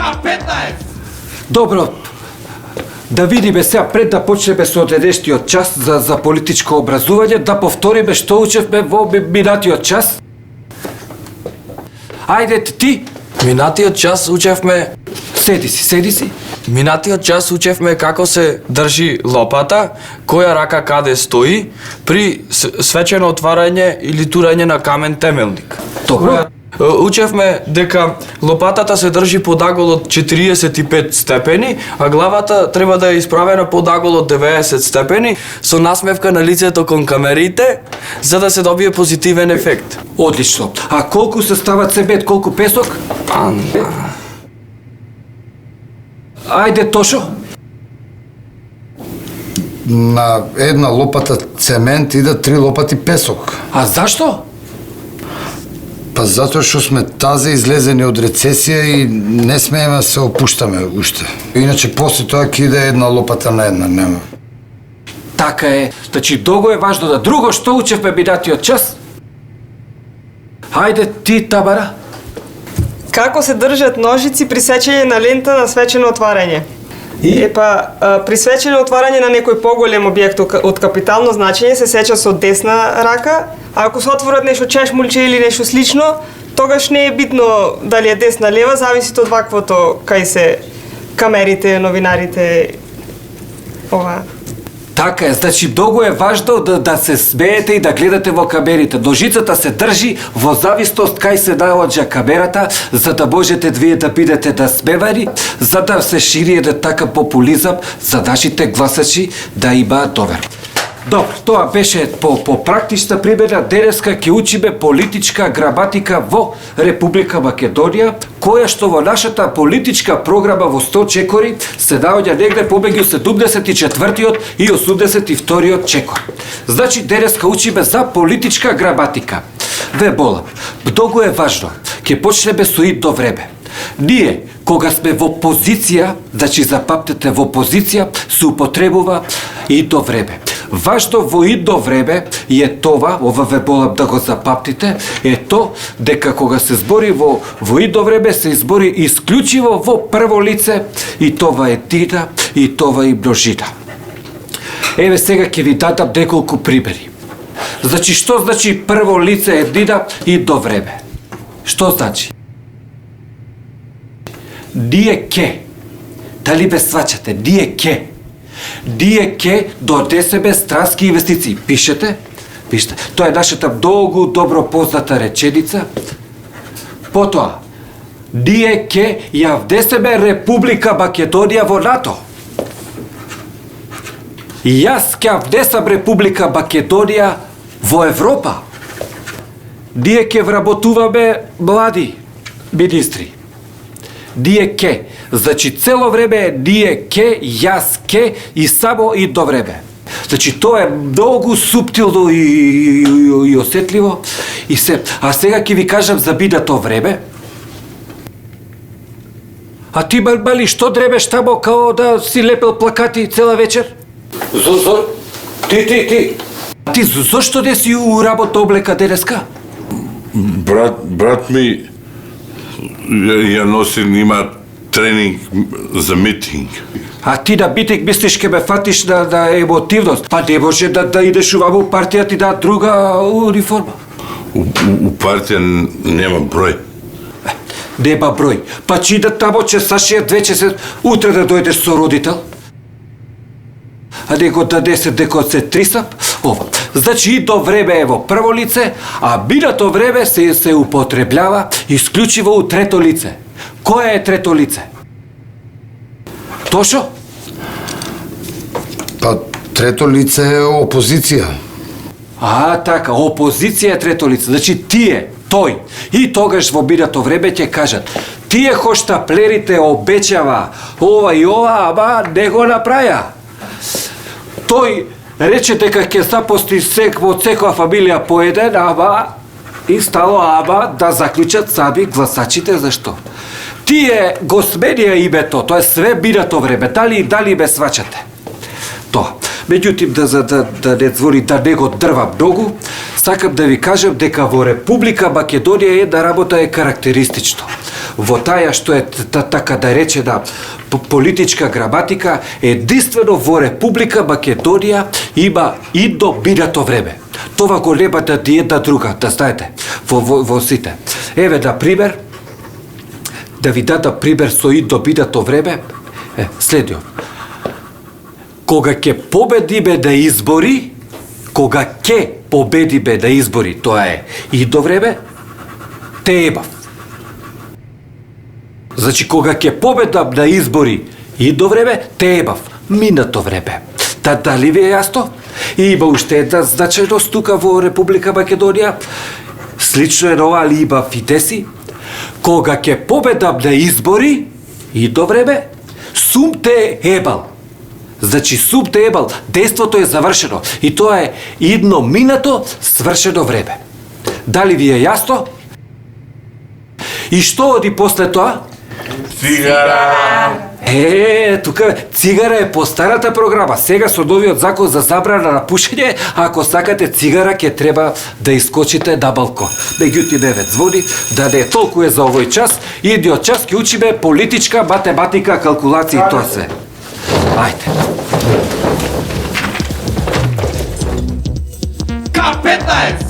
К15! Добро, да видиме сега пред да почнеме со следештиот час за политичко образување, да повториме што учевме во минатиот час. Ајде ти, Минатиот час учевме седи си. Минатиот час учевме како се држи лопата, која рака каде стои при свечено отварање или турање на камен темелник. Добро. Учевме дека лопатата се држи под агол од 45 степени, а главата треба да е исправена под агол од 90 степени, со насмевка на лицето кон камерите, за да се добие позитивен ефект. Одлично. А колку се става цемент, колку песок? Ајде, Тошо. На една лопата цемент иде 3 лопати песок. А зашто? Па затоа што сме тазе излезени од рецесија и не смееме да се опуштаме уште. Иначе после тоа ќе иде една лопата на една, нема. Така е. Значи, долго е важно да друго што учевме минатиот час. Хајде ти, Тамара. Како се држат ножици при сечење на лента на свечено отварање? При свечено отварање на некој поголем објект од капитално значење се сеча со десна рака, а ако се отворат нешто чешмулче или нешто слично, тогаш не е битно дали е десна лева, зависи од ваквото кај се камерите, новинарите, ова. Така е, значи многу е важно да се смеете и да гледате во камерите. Ножицата се држи во зависност кај се наоѓа камерата, за да можете вие да бидете насмевани, за да се шири еден така популизам за нашите гласачи да имаат доверба. Добро, тоа беше по практична примена. Денеска ќе учиме политичка граматика во Република Македонија, која што во нашата политичка програма во 100 чекори се наоѓа негде помеѓу 74-тиот и 82-тиот чекор. Значи, денеска учиме за политичка граматика. Ве болам, многу е важно, ќе почнеме со идно време. Ние, кога сме во позиција, значи запамтете, во позиција се употребува идно време. Важно во идно време е това, ова ве болам да го запамтите, е то дека кога се збори во идно време се избори исклучиво во прво лице и това е еднина и това е множина. Еве сега ќе ви дадам неколку примери. Значи, што значи прво лице еднина и идно време? Што значи? Ние ке. Дали ме сваќате? Ние ке. Ние ке донесеме странски инвестиции. Пишете? Тоа е нашата многу добро позната реченица. Потоа, ние ке ја внесеме Република Македонија во НАТО. Јас ќе внесам Република Македонија во Европа. Ние ке вработуваме млади министри. Ние ке. Значи, цело време е ние ке, јас ке и само идно време. Значи, тоа е многу суптилно и осетливо. А сега ќе ви кажам за бидато време. А ти, мали, што дребеш тамо као да си лепел плакати цела вечер? Ти. Ти зошто не си у работна облека денеска? Брат ми ја носи, има тренинг за митинг. А ти на митинг мислиш ке ме фатиш на емотивност? Па не може да идеш уваму у партија ти да друга униформа. У партија нема број. Нема број. Па че идат тамо часашијат 2 часа, утре да дојдеш со родител. А него да десе дека се трисап, ова. Значи идно време е во прво лице, а минато време се употреблява исклучиво у трето лице. Кој е трето лице? Тошо? Па трето лице е опозиција. Така, опозиција е трето лице. Значи тие, тој и тогаш во минато време ќе кажат: тие хоштаплерите обечава ова и ова, ама не го направија. Тој рече дека ќе запости во секоја фамилија по еден, ама и стало да заклучат сами гласачите. Зашто? Тие го сменија името, тоа е све минато време. Дали ме сваќате? Тоа. Меѓутим, да не звори, да не го дрва многу, сакам да ви кажам дека во Република Македонија една работа е карактеристично. во таја што е така да речена политичка граматика, единствено во Република Македонија има идно минато време. Това го нема да ни една друга, да знаете, во сите. Еве, на пример, да ви дадам пример со идно минато време, следиот. Кога ќе победиме на избори, тоа е идно време, те ебав. Значи, кога ќе победам на избори идно време, те ебав. Минато време. Дали ви е јасно? И има уште една значајност тука во Република Македонија. Слично е на ова, али има фитеси. Кога ќе победам на избори идно време, сум те ебал. Значи, сум те ебал, дејството е завршено. И тоа е идно минато, свршено време. Дали ви е јасно? И што оди после тоа? Цигара! Тука цигара е по старата програма. Сега со новиот закон за забрана на пушење, ако сакате цигара, ќе треба да искочите на балкон. Меѓутоа еве звони, да не е толку е за овој час. Идниот час ќе учиме политичка математика, калкулација и тоа се. Ајде. K15!